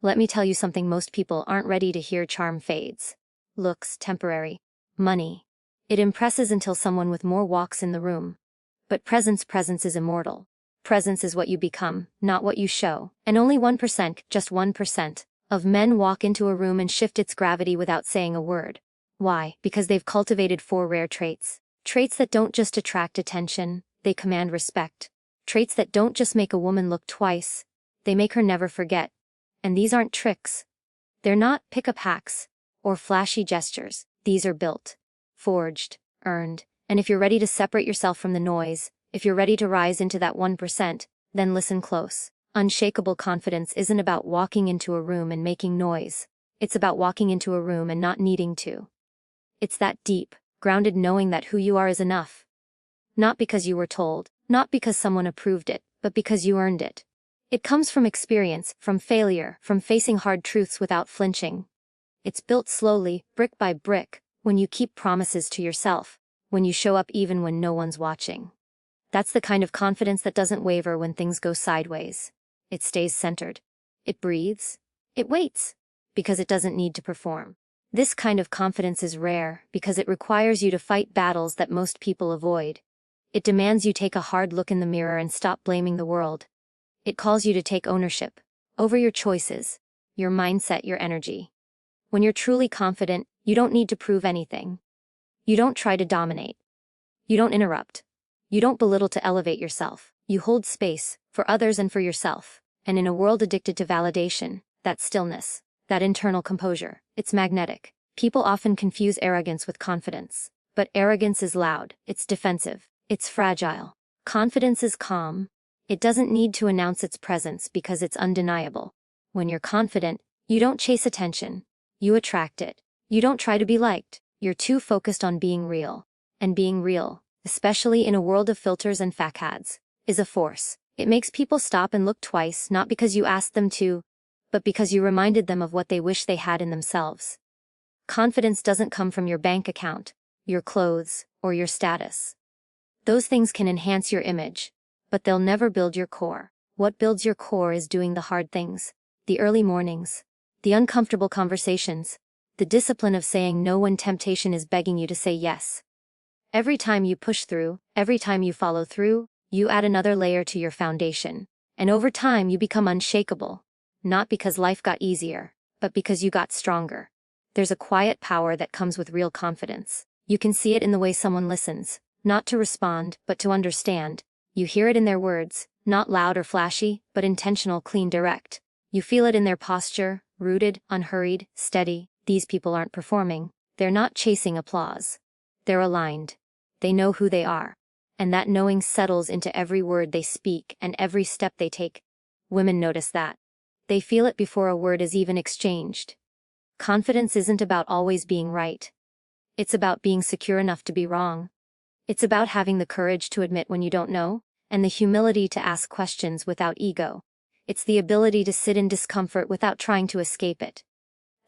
Let me tell you something most people aren't ready to hear. Charm fades. Looks temporary. Money. It impresses until someone with more walks in the room. But presence is immortal. Presence is what you become, not what you show. And only 1%, just 1%, of men walk into a room and shift its gravity without saying a word. Why? Because they've cultivated 4 rare traits. Traits that don't just attract attention, they command respect. Traits that don't just make a woman look twice, they make her never forget. And these aren't tricks. They're not pick-up hacks or flashy gestures. These are built, forged, earned. And if you're ready to separate yourself from the noise, if you're ready to rise into that 1%, then listen close. Unshakable confidence isn't about walking into a room and making noise. It's about walking into a room and not needing to. It's that deep, grounded knowing that who you are is enough. Not because you were told, not because someone approved it, but because you earned it. It comes from experience, from failure, from facing hard truths without flinching. It's built slowly, brick by brick, when you keep promises to yourself, when you show up even when no one's watching. That's the kind of confidence that doesn't waver when things go sideways. It stays centered. It breathes. It waits. Because it doesn't need to perform. This kind of confidence is rare because it requires you to fight battles that most people avoid. It demands you take a hard look in the mirror and stop blaming the world. It calls you to take ownership over your choices, your mindset, your energy. When you're truly confident, you don't need to prove anything. You don't try to dominate. You don't interrupt. You don't belittle to elevate yourself. You hold space for others and for yourself. And in a world addicted to validation, that stillness, that internal composure, it's magnetic. People often confuse arrogance with confidence. But arrogance is loud, it's defensive, it's fragile. Confidence is calm. It doesn't need to announce its presence because it's undeniable. When you're confident, you don't chase attention. You attract it. You don't try to be liked. You're too focused on being real. And being real, especially in a world of filters and facades, is a force. It makes people stop and look twice, not because you asked them to, but because you reminded them of what they wish they had in themselves. Confidence doesn't come from your bank account, your clothes, or your status. Those things can enhance your image, but they'll never build your core. What builds your core is doing the hard things, the early mornings, the uncomfortable conversations, the discipline of saying no when temptation is begging you to say yes. Every time you push through, every time you follow through, you add another layer to your foundation. And over time you become unshakable. Not because life got easier, but because you got stronger. There's a quiet power that comes with real confidence. You can see it in the way someone listens, not to respond, but to understand. You hear it in their words, not loud or flashy, but intentional, clean, direct. You feel it in their posture, rooted, unhurried, steady. These people aren't performing. They're not chasing applause. They're aligned. They know who they are. And that knowing settles into every word they speak and every step they take. Women notice that. They feel it before a word is even exchanged. Confidence isn't about always being right. It's about being secure enough to be wrong. It's about having the courage to admit when you don't know, and the humility to ask questions without ego. It's the ability to sit in discomfort without trying to escape it.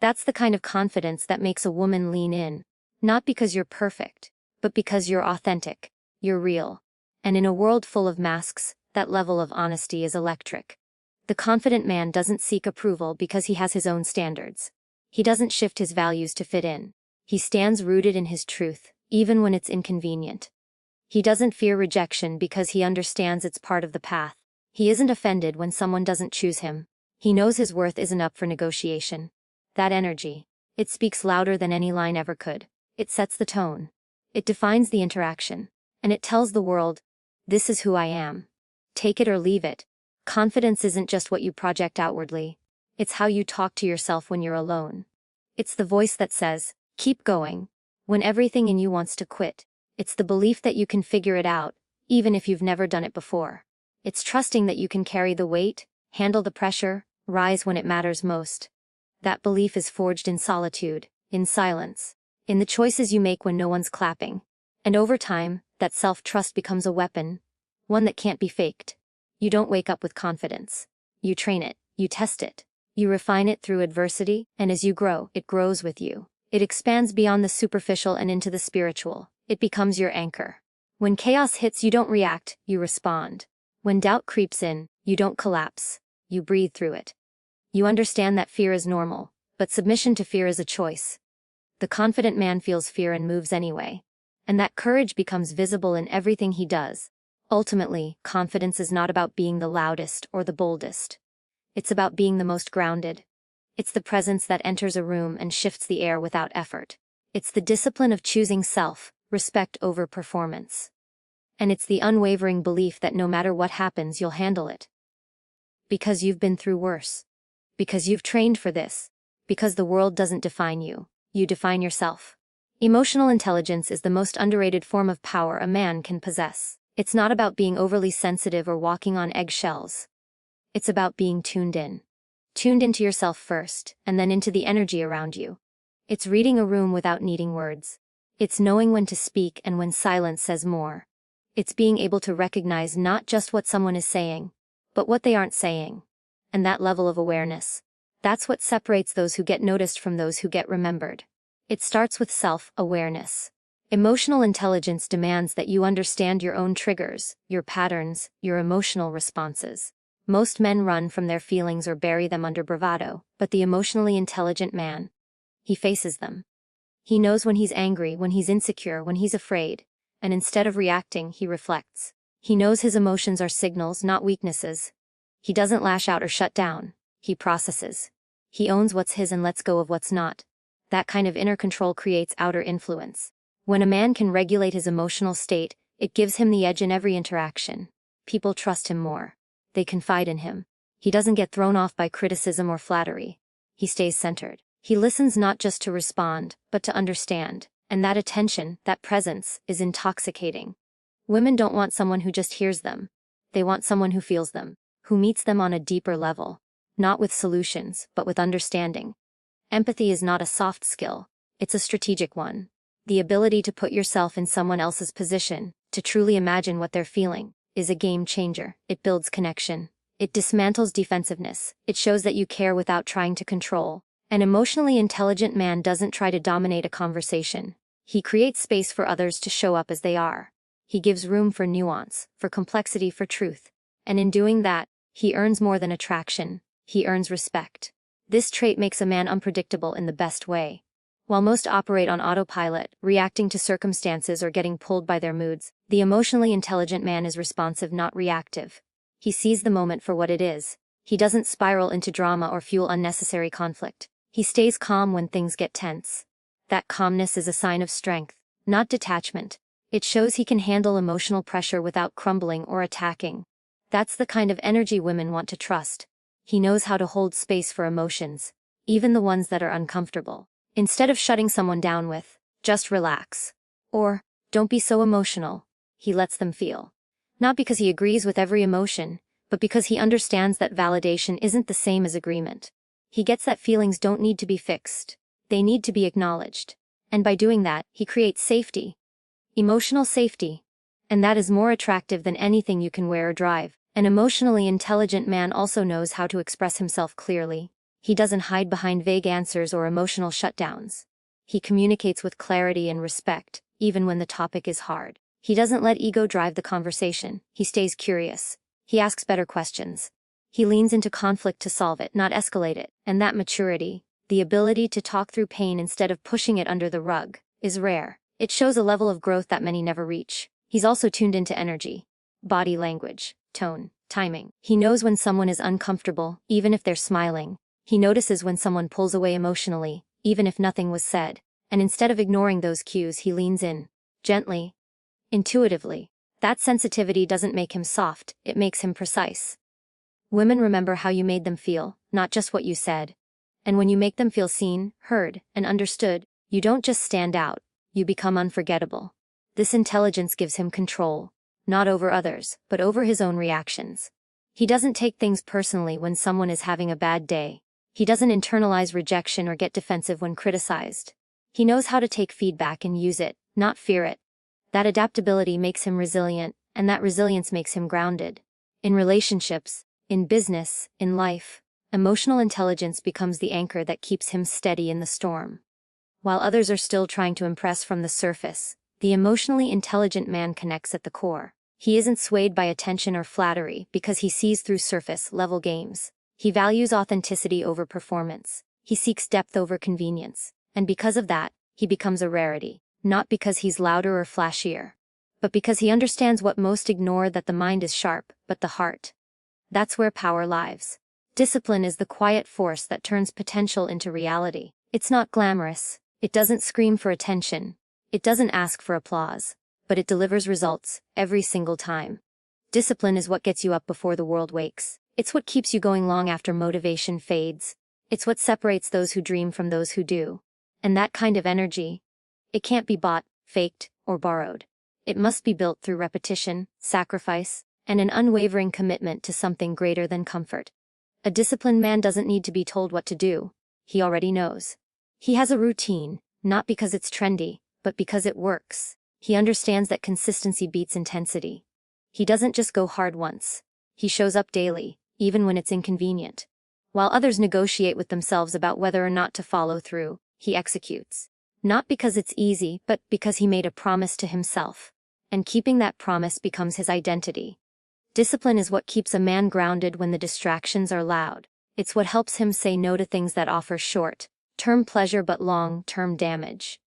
That's the kind of confidence that makes a woman lean in, not because you're perfect, but because you're authentic, you're real. And in a world full of masks, that level of honesty is electric. The confident man doesn't seek approval because he has his own standards. He doesn't shift his values to fit in. He stands rooted in his truth, even when it's inconvenient. He doesn't fear rejection because he understands it's part of the path. He isn't offended when someone doesn't choose him. He knows his worth isn't up for negotiation. That energy, it speaks louder than any line ever could. It sets the tone. It defines the interaction. And it tells the world, this is who I am. Take it or leave it. Confidence isn't just what you project outwardly. It's how you talk to yourself when you're alone. It's the voice that says, keep going, when everything in you wants to quit. It's the belief that you can figure it out, even if you've never done it before. It's trusting that you can carry the weight, handle the pressure, rise when it matters most. That belief is forged in solitude, in silence, in the choices you make when no one's clapping. And over time, that self-trust becomes a weapon, one that can't be faked. You don't wake up with confidence. You train it, you test it, you refine it through adversity, and as you grow, it grows with you. It expands beyond the superficial and into the spiritual. It becomes your anchor. When chaos hits, you don't react, you respond. When doubt creeps in, you don't collapse, you breathe through it. You understand that fear is normal, but submission to fear is a choice. The confident man feels fear and moves anyway. And that courage becomes visible in everything he does. Ultimately, confidence is not about being the loudest or the boldest. It's about being the most grounded. It's the presence that enters a room and shifts the air without effort. It's the discipline of choosing self-respect over performance. And it's the unwavering belief that no matter what happens, you'll handle it. Because you've been through worse. Because you've trained for this. Because the world doesn't define you, you define yourself. Emotional intelligence is the most underrated form of power a man can possess. It's not about being overly sensitive or walking on eggshells. It's about being tuned in. Tuned into yourself first, and then into the energy around you. It's reading a room without needing words. It's knowing when to speak and when silence says more. It's being able to recognize not just what someone is saying, but what they aren't saying. And that level of awareness, that's what separates those who get noticed from those who get remembered. It starts with self-awareness. Emotional intelligence demands that you understand your own triggers, your patterns, your emotional responses. Most men run from their feelings or bury them under bravado, but the emotionally intelligent man, he faces them. He knows when he's angry, when he's insecure, when he's afraid, and instead of reacting, he reflects. He knows his emotions are signals, not weaknesses. He doesn't lash out or shut down. He processes. He owns what's his and lets go of what's not. That kind of inner control creates outer influence. When a man can regulate his emotional state, it gives him the edge in every interaction. People trust him more. They confide in him. He doesn't get thrown off by criticism or flattery. He stays centered. He listens not just to respond, but to understand. And that attention, that presence, is intoxicating. Women don't want someone who just hears them. They want someone who feels them, who meets them on a deeper level. Not with solutions, but with understanding. Empathy is not a soft skill. It's a strategic one. The ability to put yourself in someone else's position, to truly imagine what they're feeling, is a game changer. It builds connection. It dismantles defensiveness. It shows that you care without trying to control. An emotionally intelligent man doesn't try to dominate a conversation. He creates space for others to show up as they are. He gives room for nuance, for complexity, for truth. And in doing that, he earns more than attraction. He earns respect. This trait makes a man unpredictable in the best way. While most operate on autopilot, reacting to circumstances or getting pulled by their moods, the emotionally intelligent man is responsive, not reactive. He sees the moment for what it is. He doesn't spiral into drama or fuel unnecessary conflict. He stays calm when things get tense. That calmness is a sign of strength, not detachment. It shows he can handle emotional pressure without crumbling or attacking. That's the kind of energy women want to trust. He knows how to hold space for emotions, even the ones that are uncomfortable. Instead of shutting someone down with, "Just relax," or "Don't be so emotional," he lets them feel. Not because he agrees with every emotion, but because he understands that validation isn't the same as agreement. He gets that feelings don't need to be fixed. They need to be acknowledged. And by doing that, he creates safety. Emotional safety. And that is more attractive than anything you can wear or drive. An emotionally intelligent man also knows how to express himself clearly. He doesn't hide behind vague answers or emotional shutdowns. He communicates with clarity and respect, even when the topic is hard. He doesn't let ego drive the conversation. He stays curious. He asks better questions. He leans into conflict to solve it, not escalate it. And that maturity, the ability to talk through pain instead of pushing it under the rug, is rare. It shows a level of growth that many never reach. He's also tuned into energy, body language, tone, timing. He knows when someone is uncomfortable, even if they're smiling. He notices when someone pulls away emotionally, even if nothing was said. And instead of ignoring those cues, he leans in, gently, intuitively. That sensitivity doesn't make him soft, it makes him precise. Women remember how you made them feel, not just what you said. And when you make them feel seen, heard, and understood, you don't just stand out, you become unforgettable. This intelligence gives him control, not over others, but over his own reactions. He doesn't take things personally when someone is having a bad day. He doesn't internalize rejection or get defensive when criticized. He knows how to take feedback and use it, not fear it. That adaptability makes him resilient, and that resilience makes him grounded. In relationships, in business, in life, emotional intelligence becomes the anchor that keeps him steady in the storm. While others are still trying to impress from the surface, the emotionally intelligent man connects at the core. He isn't swayed by attention or flattery because he sees through surface-level games. He values authenticity over performance. He seeks depth over convenience. And because of that, he becomes a rarity. Not because he's louder or flashier, but because he understands what most ignore, that the mind is sharp, but the heart. That's where power lies. Discipline is the quiet force that turns potential into reality. It's not glamorous. It doesn't scream for attention. It doesn't ask for applause. But it delivers results, every single time. Discipline is what gets you up before the world wakes. It's what keeps you going long after motivation fades. It's what separates those who dream from those who do. And that kind of energy, it can't be bought, faked, or borrowed. It must be built through repetition, sacrifice, and an unwavering commitment to something greater than comfort. A disciplined man doesn't need to be told what to do. He already knows. He has a routine, not because it's trendy, but because it works. He understands that consistency beats intensity. He doesn't just go hard once. He shows up daily, even when it's inconvenient. While others negotiate with themselves about whether or not to follow through, he executes. Not because it's easy, but because he made a promise to himself. And keeping that promise becomes his identity. Discipline is what keeps a man grounded when the distractions are loud. It's what helps him say no to things that offer short-term pleasure but long-term damage.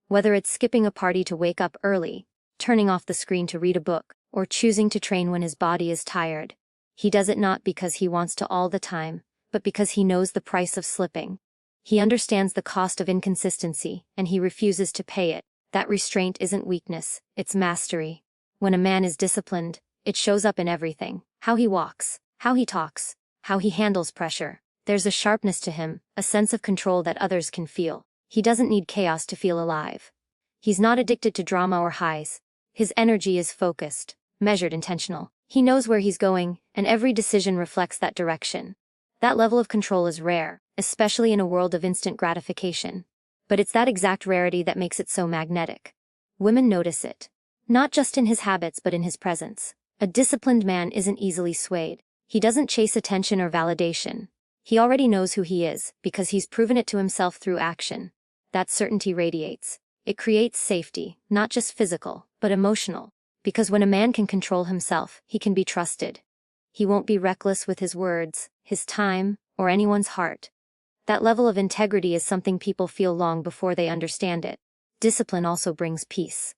Whether it's skipping a party to wake up early, turning off the screen to read a book, or choosing to train when his body is tired, he does it not because he wants to all the time, but because he knows the price of slipping. He understands the cost of inconsistency, and he refuses to pay it. That restraint isn't weakness, it's mastery. When a man is disciplined, it shows up in everything. How he walks, how he talks, how he handles pressure. There's a sharpness to him, a sense of control that others can feel. He doesn't need chaos to feel alive. He's not addicted to drama or highs. His energy is focused, measured, intentional. He knows where he's going, and every decision reflects that direction. That level of control is rare, especially in a world of instant gratification. But it's that exact rarity that makes it so magnetic. Women notice it. Not just in his habits but in his presence. A disciplined man isn't easily swayed. He doesn't chase attention or validation. He already knows who he is, because he's proven it to himself through action. That certainty radiates. It creates safety, not just physical, but emotional. Because when a man can control himself, he can be trusted. He won't be reckless with his words, his time, or anyone's heart. That level of integrity is something people feel long before they understand it. Discipline also brings peace.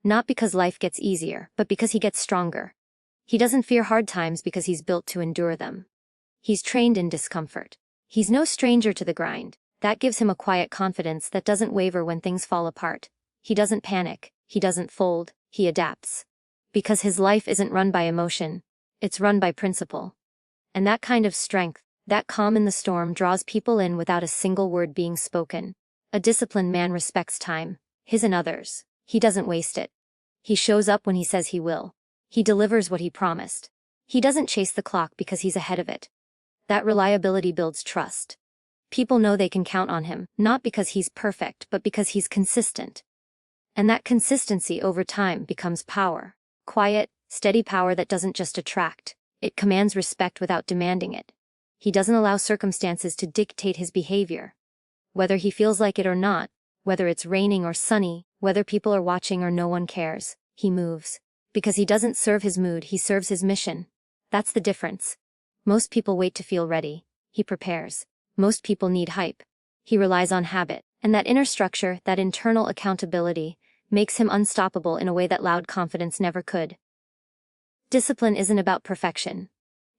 Not because life gets easier, but because he gets stronger. He doesn't fear hard times because he's built to endure them. He's trained in discomfort. He's no stranger to the grind. That gives him a quiet confidence that doesn't waver when things fall apart. He doesn't panic. He doesn't fold. He adapts. Because his life isn't run by emotion. It's run by principle. And that kind of strength, that calm in the storm, draws people in without a single word being spoken. A disciplined man respects time, his and others. He doesn't waste it. He shows up when he says he will. He delivers what he promised. He doesn't chase the clock because he's ahead of it. That reliability builds trust. People know they can count on him, not because he's perfect, but because he's consistent. And that consistency over time becomes power. Quiet, steady power that doesn't just attract. It commands respect without demanding it. He doesn't allow circumstances to dictate his behavior. Whether he feels like it or not, whether it's raining or sunny, whether people are watching or no one cares, he moves. Because he doesn't serve his mood, he serves his mission. That's the difference. Most people wait to feel ready. He prepares. Most people need hype. He relies on habit. And that inner structure, that internal accountability, makes him unstoppable in a way that loud confidence never could. Discipline isn't about perfection.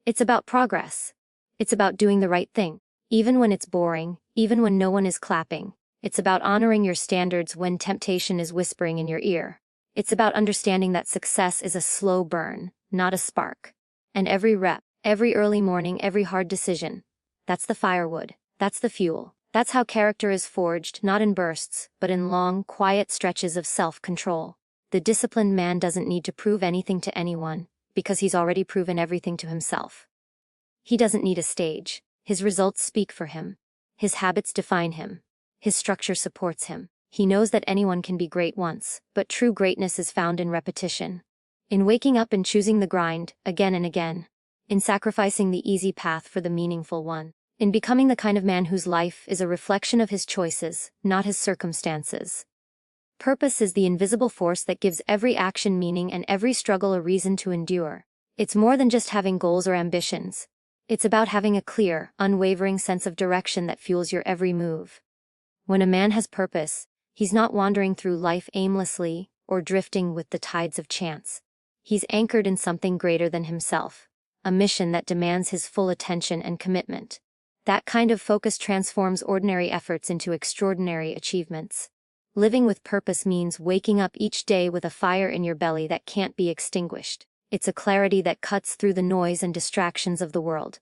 It's about progress. It's about doing the right thing, even when it's boring, even when no one is clapping. It's about honoring your standards when temptation is whispering in your ear. It's about understanding that success is a slow burn, not a spark. And every rep, every early morning, every hard decision, that's the firewood, that's the fuel. That's how character is forged, not in bursts, but in long, quiet stretches of self-control. The disciplined man doesn't need to prove anything to anyone, because he's already proven everything to himself. He doesn't need a stage. His results speak for him. His habits define him. His structure supports him. He knows that anyone can be great once, but true greatness is found in repetition. In waking up and choosing the grind, again and again. In sacrificing the easy path for the meaningful one. In becoming the kind of man whose life is a reflection of his choices, not his circumstances. Purpose is the invisible force that gives every action meaning and every struggle a reason to endure. It's more than just having goals or ambitions. It's about having a clear, unwavering sense of direction that fuels your every move. When a man has purpose, he's not wandering through life aimlessly or drifting with the tides of chance. He's anchored in something greater than himself, a mission that demands his full attention and commitment. That kind of focus transforms ordinary efforts into extraordinary achievements. Living with purpose means waking up each day with a fire in your belly that can't be extinguished. It's a clarity that cuts through the noise and distractions of the world.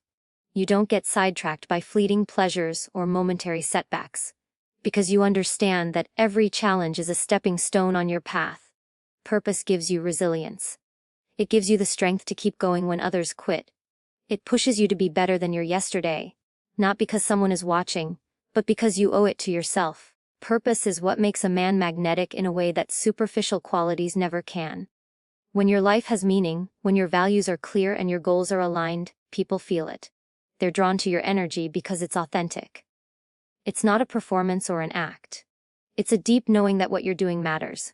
You don't get sidetracked by fleeting pleasures or momentary setbacks, because you understand that every challenge is a stepping stone on your path. Purpose gives you resilience. It gives you the strength to keep going when others quit. It pushes you to be better than your yesterday, not because someone is watching, but because you owe it to yourself. Purpose is what makes a man magnetic in a way that superficial qualities never can. When your life has meaning, when your values are clear and your goals are aligned, people feel it. They're drawn to your energy because it's authentic. It's not a performance or an act. It's a deep knowing that what you're doing matters.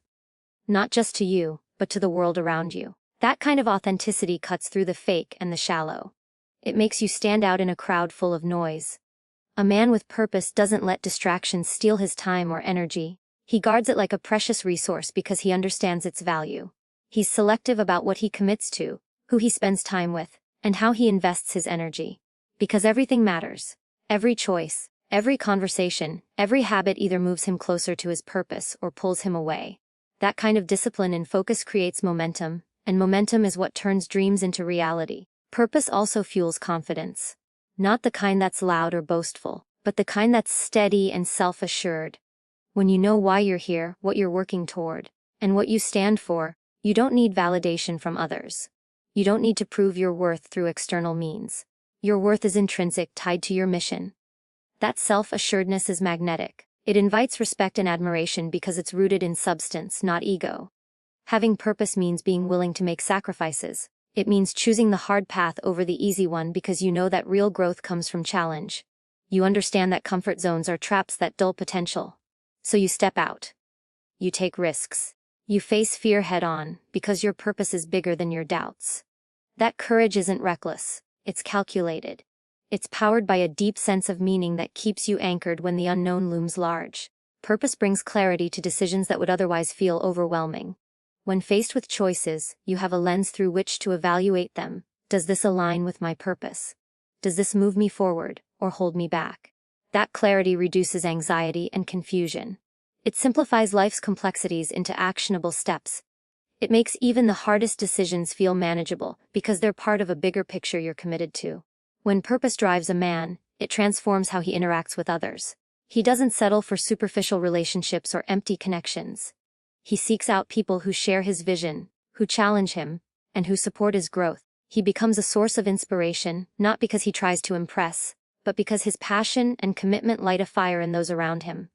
Not just to you, but to the world around you. That kind of authenticity cuts through the fake and the shallow. It makes you stand out in a crowd full of noise. A man with purpose doesn't let distractions steal his time or energy. He guards it like a precious resource because he understands its value. He's selective about what he commits to, who he spends time with, and how he invests his energy. Because everything matters. Every choice, every conversation, every habit either moves him closer to his purpose or pulls him away. That kind of discipline and focus creates momentum, and momentum is what turns dreams into reality. Purpose also fuels confidence. Not the kind that's loud or boastful, but the kind that's steady and self-assured. When you know why you're here, what you're working toward, and what you stand for, you don't need validation from others. You don't need to prove your worth through external means. Your worth is intrinsic, tied to your mission. That self-assuredness is magnetic. It invites respect and admiration because it's rooted in substance, not ego. Having purpose means being willing to make sacrifices. It means choosing the hard path over the easy one because you know that real growth comes from challenge. You understand that comfort zones are traps that dull potential. So you step out. You take risks. You face fear head-on because your purpose is bigger than your doubts. That courage isn't reckless. It's calculated. It's powered by a deep sense of meaning that keeps you anchored when the unknown looms large. Purpose brings clarity to decisions that would otherwise feel overwhelming. When faced with choices, you have a lens through which to evaluate them. Does this align with my purpose? Does this move me forward, or hold me back? That clarity reduces anxiety and confusion. It simplifies life's complexities into actionable steps. It makes even the hardest decisions feel manageable because they're part of a bigger picture you're committed to. When purpose drives a man, it transforms how he interacts with others. He doesn't settle for superficial relationships or empty connections. He seeks out people who share his vision, who challenge him, and who support his growth. He becomes a source of inspiration, not because he tries to impress, but because his passion and commitment light a fire in those around him.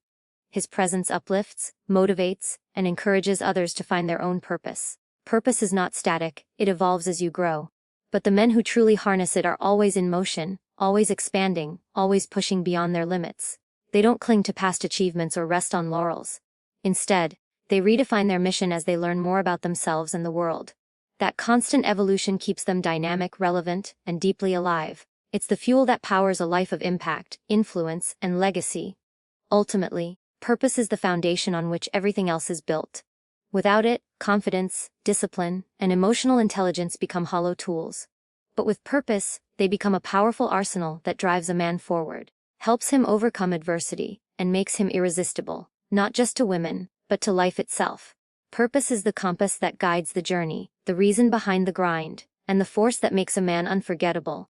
His presence uplifts, motivates, and encourages others to find their own purpose. Purpose is not static, it evolves as you grow. But the men who truly harness it are always in motion, always expanding, always pushing beyond their limits. They don't cling to past achievements or rest on laurels. Instead, they redefine their mission as they learn more about themselves and the world. That constant evolution keeps them dynamic, relevant, and deeply alive. It's the fuel that powers a life of impact, influence, and legacy. Ultimately, purpose is the foundation on which everything else is built. Without it, confidence, discipline, and emotional intelligence become hollow tools. But with purpose, they become a powerful arsenal that drives a man forward, helps him overcome adversity, and makes him irresistible, not just to women, but to life itself. Purpose is the compass that guides the journey, the reason behind the grind, and the force that makes a man unforgettable.